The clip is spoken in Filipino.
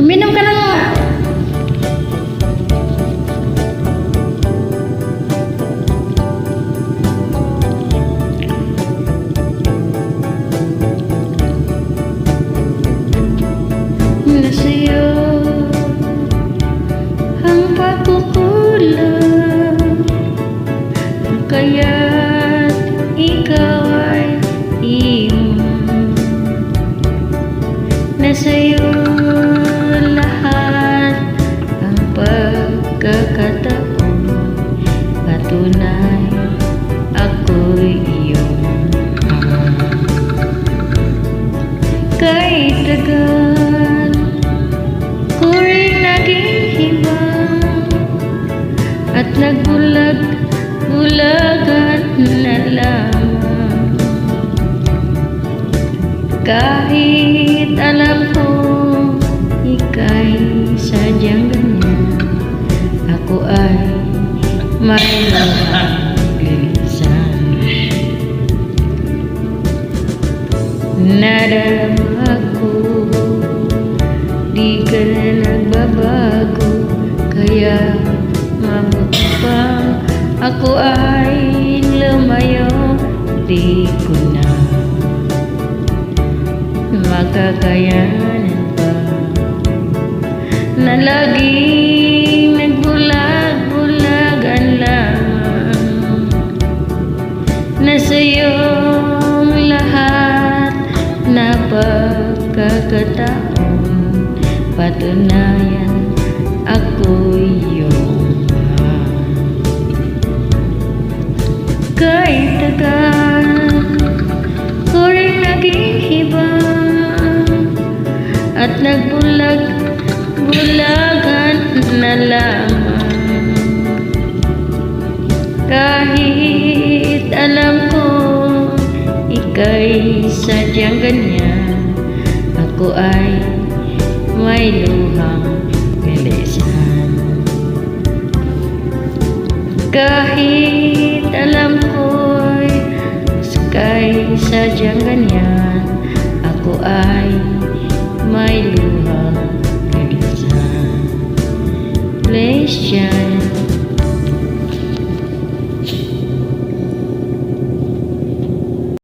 Uminom ka na nga. Nasa'yo ang pagkukulang, kaya't ikaw ay iyon. Nasa'yo lahat ang pagkakataon, patunay ako'y iyong ama. Kahit tagal ko rin naging hibang at nagbulag-bulagan na lamang. Kahit alam ko ika'y sadyang ganyan, ako ay mayroong lilisan. Nadarama ko di ka na nagbabago, kaya mabuti pang ako ay lumayo. Di ko na makakayanan pa na laging nagbulag-bulagan lamang. Nasa'yong lahat na pagkakataon, patunayan ako'y iyong mahal. Kahit tagal ko rin naging hibang at nagbulag-bulagan na lamang. Kahit alam ko ika'y sadyang ganyan, ako ay may luhang bilisan. Kahit alam ko'y ika'y sadyang ganyan, ako ay may luhang bilisan. Please,